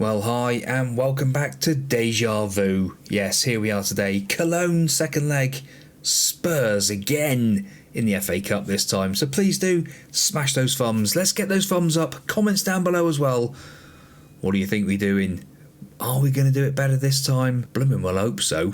Well, hi and welcome back to Deja Vu. Yes, here we are today. Cologne second leg. Spurs again in the FA Cup this time. So please do smash those thumbs. Let's get those thumbs up. Comments down below as well. What do you think we're doing? Are we going to do it better this time? Blooming well hope so.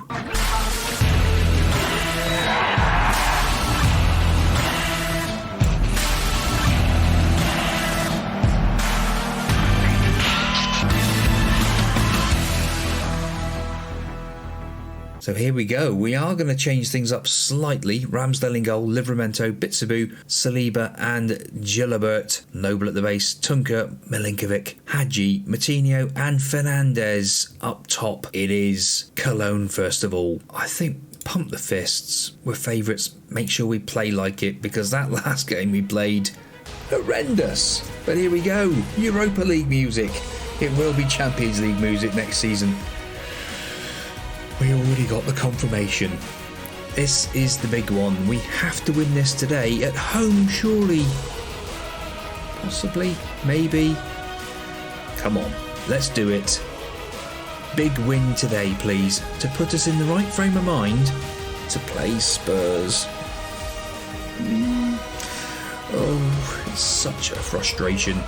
So here we go. We are going to change things up slightly. Ramsdale in goal, Livramento, Bitsabu, Saliba and Gilbert. Noble at the base, Tunker, Milinkovic, Hadji, Matinho and Fernandez. Up top, it is Cologne first of all. I think pump the fists. We're favourites. Make sure we play like it because that last game we played, horrendous. But here we go. Europa League music. It will be Champions League music next season. We already got the confirmation. This is the big one. We have to win this today. At home, surely. Possibly. Maybe. Come on. Let's do it. Big win today, please. To put us in the right frame of mind to play Spurs. Oh, it's such a frustration.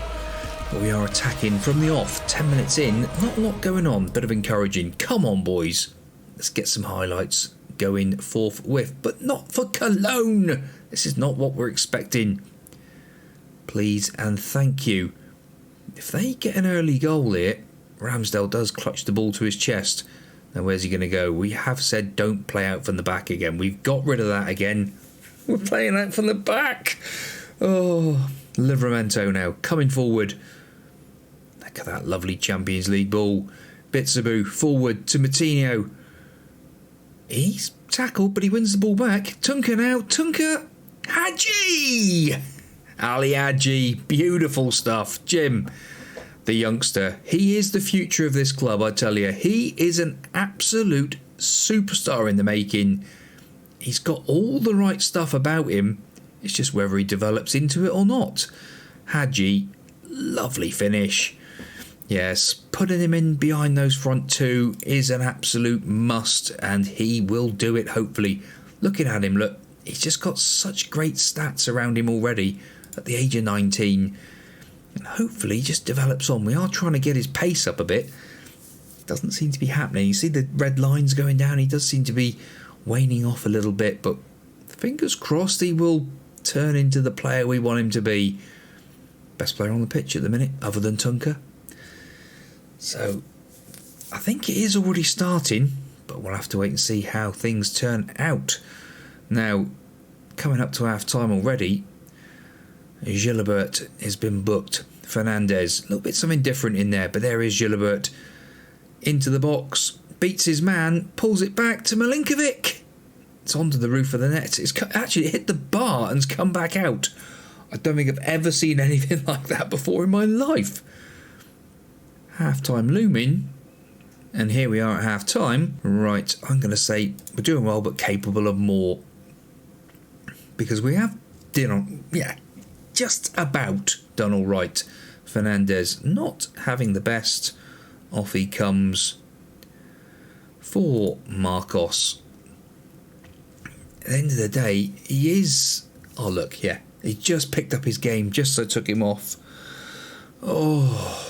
But we are attacking from the off. 10 minutes in. Not a lot going on. Bit of encouraging. Come on, boys. Let's get some highlights going forthwith, but not for Cologne. This is not what we're expecting. Please and thank you. If they get an early goal here, Ramsdale does clutch the ball to his chest. Now where's he going to go? We have said don't play out from the back again. We've got rid of that again. We're playing out from the back. Oh, Livramento now coming forward. Look at that lovely Champions League ball. Bitsabu forward to Matinho. He's tackled, but he wins the ball back. Tunker now. Tunker. Hadji. Ali Hadji. Beautiful stuff. Jim, the youngster. He is the future of this club, I tell you. He is an absolute superstar in the making. He's got all the right stuff about him. It's just whether he develops into it or not. Hadji. Lovely finish. Yes, putting him in behind those front two is an absolute must, and he will do it, hopefully. Looking at him, look, he's just got such great stats around him already at the age of 19, and hopefully he just develops on. We are trying to get his pace up a bit. Doesn't seem to be happening. You see the red lines going down. He does seem to be waning off a little bit, but fingers crossed he will turn into the player we want him to be. Best player on the pitch at the minute, other than Tunker. So, I think it is already starting, but we'll have to wait and see how things turn out. Now, coming up to half time already, Gilbert has been booked. Fernandez, a little bit something different in there, but there is Gilbert. Into the box, beats his man, pulls it back to Milinkovic. It's onto the roof of the net. It's actually hit the bar and's come back out. I don't think I've ever seen anything like that before in my life. Half-time looming, and here we are at half-time. Right, I'm going to say we're doing well but capable of more, because we have just about done all right. Fernandez not having the best. Off he comes for Marcos. At the end of the day, he is... Oh, look, yeah. He just picked up his game just so I took him off. Oh...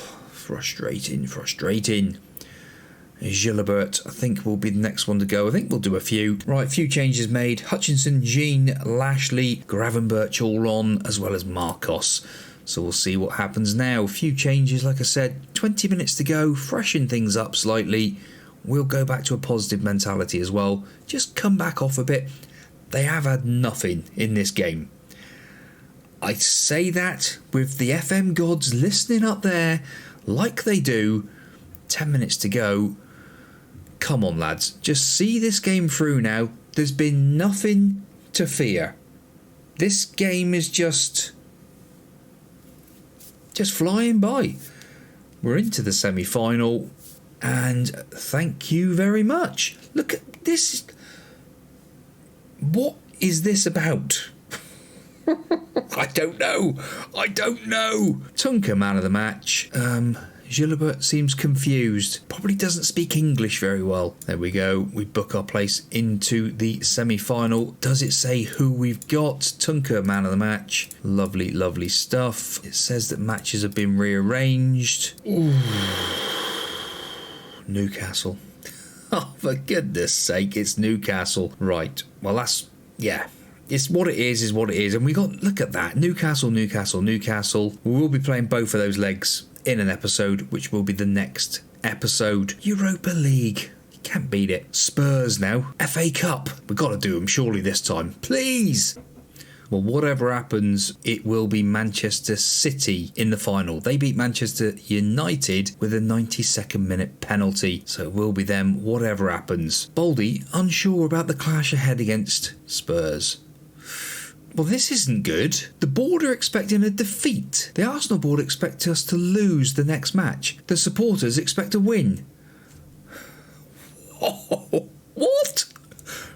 Frustrating. Gilbert, I think, will be the next one to go. I think we'll do a few. Right, few changes made. Hutchinson, Jean, Lashley, Gravenberch all on, as well as Marcos. So we'll see what happens now. A few changes, like I said. 20 minutes to go. Freshen things up slightly. We'll go back to a positive mentality as well. Just come back off a bit. They have had nothing in this game. I say that with the FM gods listening up there, like they do. 10 minutes to go. Come on, lads. Just see this game through now. There's been nothing to fear. This game is just flying by. We're into the semi-final, and thank you very much. Look at this. What is this about? I don't know. Tunker man of the match. Gilbert seems confused. Probably doesn't speak English very well. There we go. We book our place into the semi-final. Does it say who we've got? Tunker, man of the match. Lovely, lovely stuff. It says that matches have been rearranged. Ooh. Newcastle. Oh, for goodness sake, it's Newcastle. Right. Well, that's... yeah. It's what it is what it is. And we got... look at that. Newcastle, Newcastle, Newcastle. We will be playing both of those legs in an episode, which will be the next episode. Europa League. You can't beat it. Spurs now. FA Cup. We've got to do them surely this time. Please. Well, whatever happens, it will be Manchester City in the final. They beat Manchester United with a 92nd minute penalty. So it will be them, whatever happens. Baldy, unsure about the clash ahead against Spurs. Well, this isn't good. The board are expecting a defeat. The Arsenal board expect us to lose the next match. The supporters expect a win. Oh, what?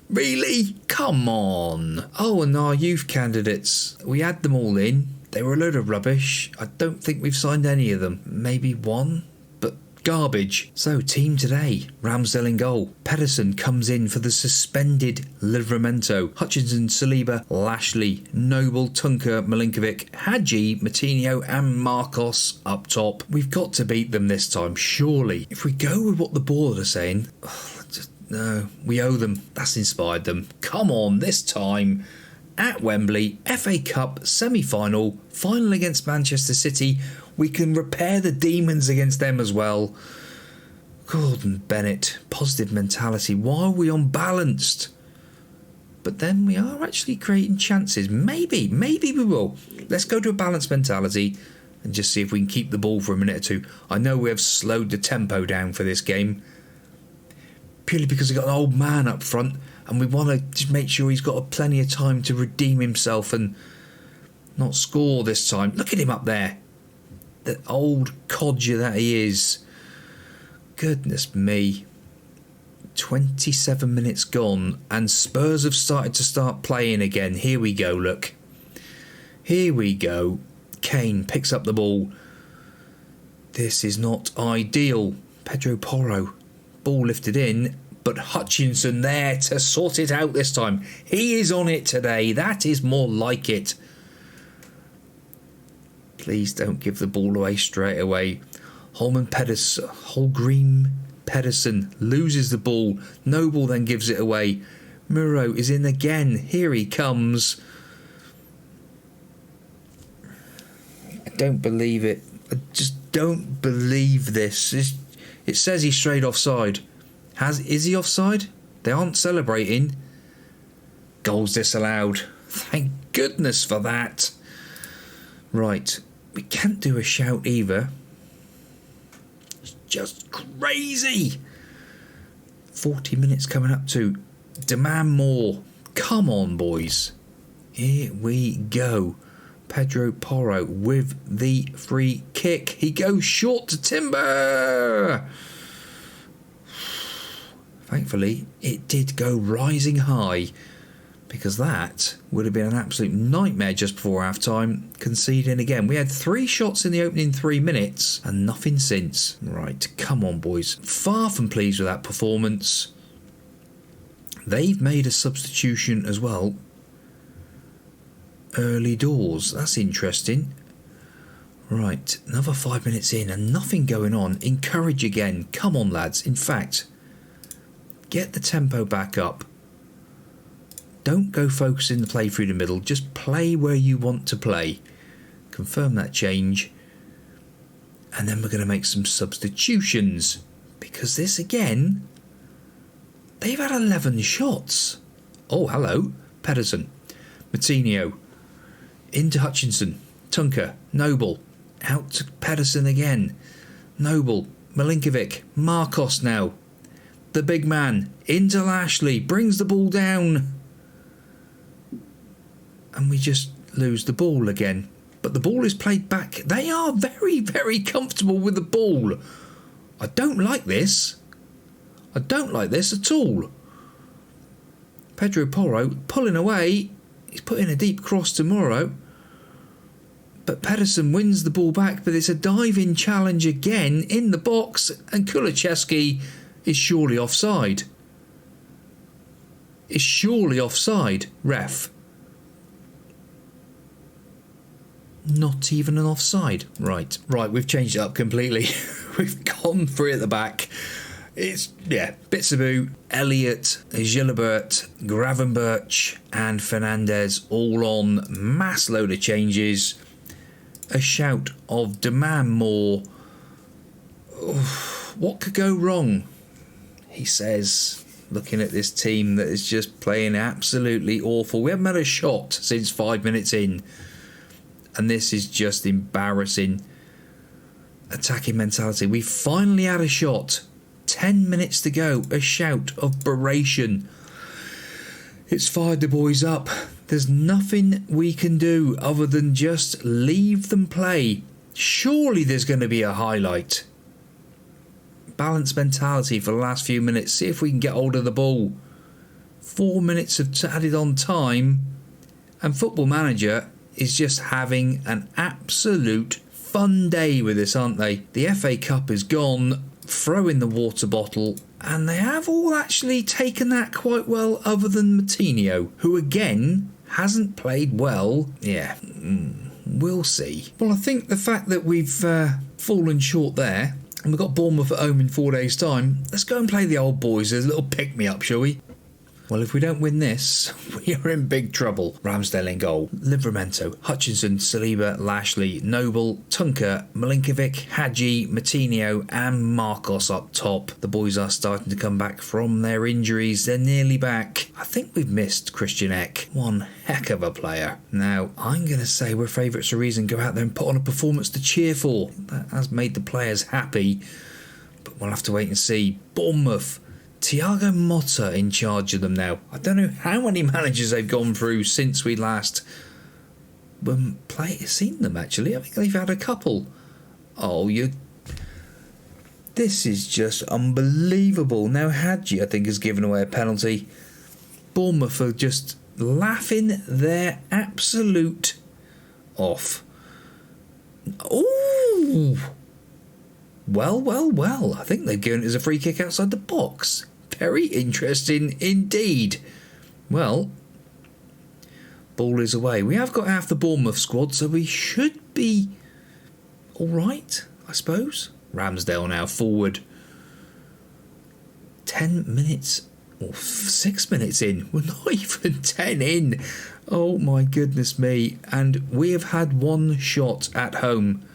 Really? Come on. Oh, and our youth candidates. We had them all in. They were a load of rubbish. I don't think we've signed any of them. Maybe one? But garbage. So, team today. Ramsdale in goal. Pedersen comes in for the suspended Livramento. Hutchinson, Saliba, Lashley, Noble, Tunker, Milinkovic, Hadji, Moutinho and Marcos up top. We've got to beat them this time, surely. If we go with what the board are saying... no, we owe them. That's inspired them. Come on, this time at Wembley, FA Cup semi-final, final against Manchester City. We can repair the demons against them as well. Gordon Bennett, positive mentality. Why are we unbalanced? But then we are actually creating chances. Maybe we will. Let's go to a balanced mentality and just see if we can keep the ball for a minute or two. I know we have slowed the tempo down for this game. Purely because we've got an old man up front and we want to just make sure he's got plenty of time to redeem himself and not score this time. Look at him up there. The old codger that he is. Goodness me. 27 minutes gone and Spurs have started to start playing again. Here we go, look. Here we go. Kane picks up the ball. This is not ideal. Pedro Porro. Ball lifted in, but Hutchinson there to sort it out this time. He is on it today. That is more like it. Please don't give the ball away straight away. Holgrim Pedersen loses the ball. Noble then gives it away. Muro is in again. Here he comes. I don't believe it. I just don't believe this. It says he's straight offside. Is he offside? They aren't celebrating. Goals disallowed. Thank goodness for that. Right. We can't do a shout either. It's just crazy. 40 minutes coming up to. Demand more. Come on, boys. Here we go. Pedro Porro with the free kick. He goes short to Timber. Thankfully, it did go rising high because that would have been an absolute nightmare just before half-time, conceding again. We had 3 shots in the opening 3 minutes and nothing since. Right, come on, boys. Far from pleased with that performance. They've made a substitution as well. Early doors. That's interesting. Right, another 5 minutes in and nothing going on. Encourage again. Come on, lads. In fact, get the tempo back up. Don't go focusing the play through the middle. Just play where you want to play. Confirm that change. And then we're going to make some substitutions. Because this again, they've had 11 shots. Oh, hello. Pedersen. Moutinho. Into Hutchinson. Tunker. Noble. Out to Pedersen again. Noble. Milinkovic. Marcos now. The big man. Into Lashley. Brings the ball down. And we just lose the ball again. But the ball is played back. They are very, very comfortable with the ball. I don't like this. I don't like this at all. Pedro Porro pulling away. He's putting a deep cross to Muro. But Pedersen wins the ball back, but it's a dive-in challenge again in the box, and Kulichevsky is surely offside. Is surely offside, ref. Not even an offside. Right, we've changed it up completely. We've gone for it at the back. It's, Bitsabou, Elliott, Gilbert, Gravenberch and Fernandez all on. Mass load of changes. A shout of demand more. What could go wrong? He says, looking at this team that is just playing absolutely awful. We haven't had a shot since 5 minutes in. And this is just embarrassing. Attacking mentality. We finally had a shot. 10 minutes to go. A shout of beration. It's fired the boys up. There's nothing we can do other than just leave them play. Surely there's going to be a highlight. Balanced mentality for the last few minutes. See if we can get hold of the ball. 4 minutes of added on time. And Football Manager is just having an absolute fun day with this, aren't they? The FA Cup is gone. Throw in the water bottle. And they have all actually taken that quite well, other than Moutinho, who again hasn't played well. Yeah, we'll see. Well, I think the fact that we've fallen short there, and we've got Bournemouth at home in 4 days' time, let's go and play the old boys as a little pick-me-up, shall we? Well, if we don't win this, we are in big trouble. Ramsdale in goal. Livramento, Hutchinson, Saliba, Lashley, Noble, Tunker, Milinkovic, Hadji, Moutinho and Marcos up top. The boys are starting to come back from their injuries. They're nearly back. I think we've missed Christian Eck. One heck of a player. Now, I'm going to say we're favourites for a reason. Go out there and put on a performance to cheer for. That has made the players happy. But we'll have to wait and see. Bournemouth. Thiago Motta in charge of them now. I don't know how many managers they've gone through since we last seen them, actually. I think they've had a couple. This is just unbelievable. Now Hadji, I think, has given away a penalty. Bournemouth are just laughing their absolute off. Ooh! Well. I think they've given it as a free kick outside the box. Very interesting indeed. Well, ball is away. We have got half the Bournemouth squad, so we should be alright, I suppose. Ramsdale now forward. 10 minutes, or 6 minutes in. We're not even 10 in. Oh my goodness me. And we have had one shot at home.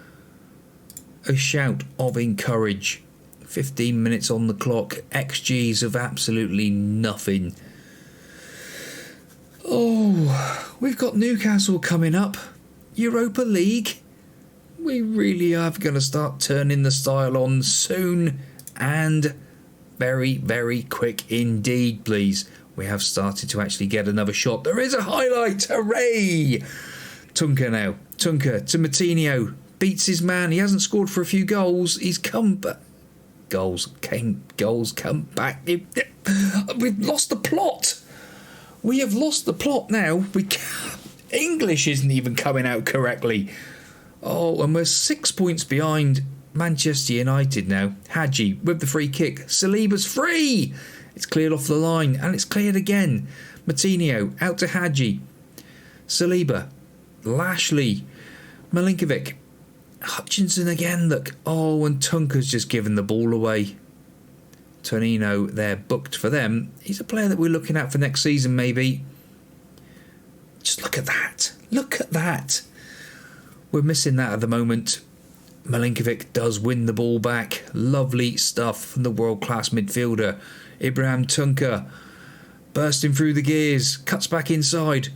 A shout of encourage. 15 minutes on the clock. XGs of absolutely nothing. Oh, we've got Newcastle coming up. Europa League. We really are going to start turning the style on soon. And very, very quick indeed, please. We have started to actually get another shot. There is a highlight. Hooray! Tunker now. Tunker to Moutinho. Beats his man. He hasn't scored for a few goals. He's come back. Goals come back. We've lost the plot. We have lost the plot now. English isn't even coming out correctly. Oh, and we're 6 points behind Manchester United now. Hadji with the free kick. Saliba's free. It's cleared off the line, and it's cleared again. Moutinho out to Hadji. Saliba. Lashley. Milinkovic. Hutchinson again, look. Oh, and Tunker's just given the ball away. Tonino, they're booked for them. He's a player that we're looking at for next season, maybe. Just look at that. Look at that. We're missing that at the moment. Milinkovic does win the ball back. Lovely stuff from the world-class midfielder. Ibrahim Tunker bursting through the gears. Cuts back inside.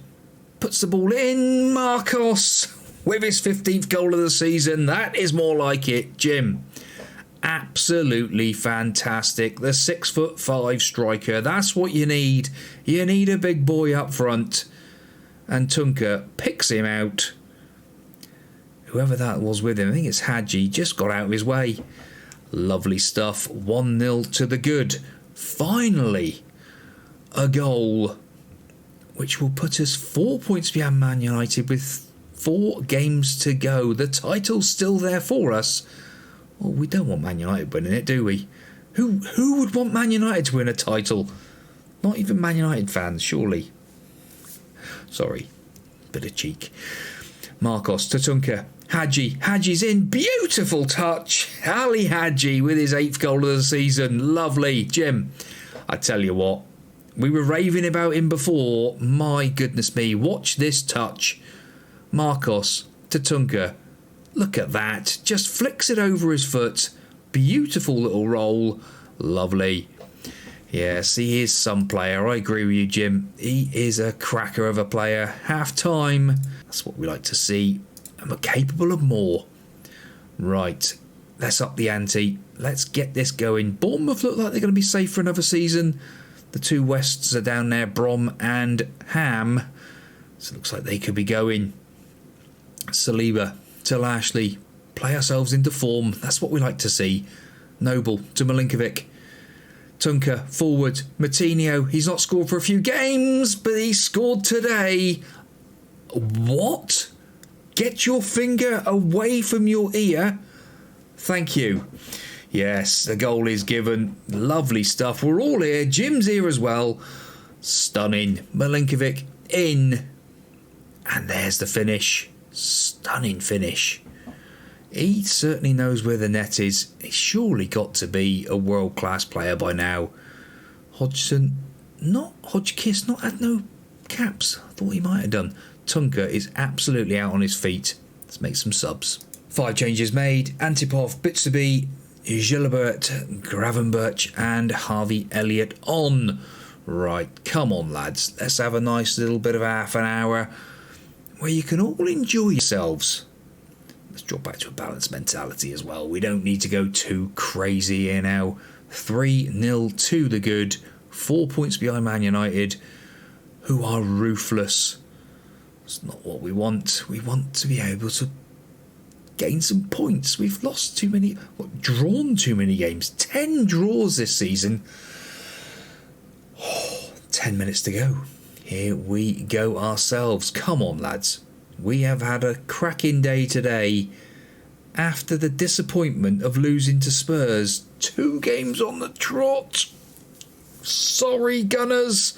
Puts the ball in. Marcos with his 15th goal of the season. That is more like it, Jim. Absolutely fantastic. The 6'5" striker. That's what you need. You need a big boy up front. And Tunker picks him out. Whoever that was with him, I think it's Hadji, just got out of his way. Lovely stuff. 1-0 to the good. Finally, a goal which will put us 4 points behind Man United with 4 games to go. The title's still there for us. Well, we don't want Man United winning it, do we? Who would want Man United to win a title? Not even Man United fans, surely. Sorry, bit of cheek. Marcos, Tatunka, Hadji's in. Beautiful touch. Ali Hadji with his 8th goal of the season. Lovely. Jim, I tell you what, we were raving about him before. My goodness me, watch this touch. Marcos, Tatunka, look at that. Just flicks it over his foot. Beautiful little roll. Lovely. Yes, he is some player. I agree with you, Jim. He is a cracker of a player. Half time. That's what we like to see. And we're capable of more. Right. Let's up the ante. Let's get this going. Bournemouth look like they're going to be safe for another season. The 2 Wests are down there, Brom and Ham. So it looks like they could be going. Saliba to Lashley. Play ourselves into form. That's what we like to see. Noble to Milinkovic. Tunka forward. Matinho. He's not scored for a few games, but he scored today. What? Get your finger away from your ear. Thank you. Yes, the goal is given. Lovely stuff. We're all here. Jim's here as well. Stunning. Milinkovic in. And there's the finish. Stunning finish. He certainly knows where the net is. He's surely got to be a world-class player by now. Hodgson, not Hodgkiss, not had no caps. I thought he might have done. Tunka is absolutely out on his feet. Let's make some subs. 5 changes made. Antipov, Bitsubi, Gilbert, Gravenberch and Harvey Elliott on. Right, come on lads. Let's have a nice little bit of half an hour where you can all enjoy yourselves. Let's drop back to a balanced mentality as well. We don't need to go too crazy here now. 3-0 to the good. 4 points behind Man United, who are ruthless. It's not what we want. We want to be able to gain some points. We've lost too many, drawn too many games. 10 draws this season. 10 minutes to go. Here we go ourselves. Come on, lads. We have had a cracking day today after the disappointment of losing to Spurs. 2 games on the trot. Sorry, Gunners.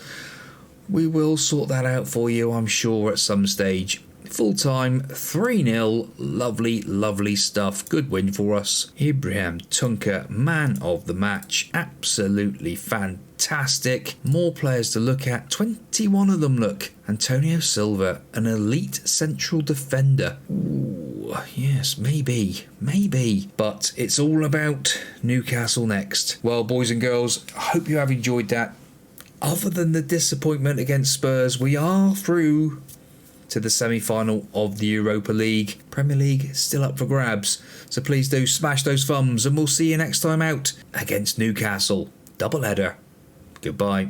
We will sort that out for you, I'm sure, at some stage. Full time, 3-0. Lovely, lovely stuff. Good win for us. Ibrahim Tunka, man of the match. Absolutely fantastic. More players to look at. 21 of them, look. Antonio Silva, an elite central defender. Ooh, yes, maybe. But it's all about Newcastle next. Well, boys and girls, I hope you have enjoyed that. Other than the disappointment against Spurs, we are through to the semi-final of the Europa League. Premier League still up for grabs, so please do smash those thumbs and we'll see you next time out against Newcastle. Double header. Goodbye.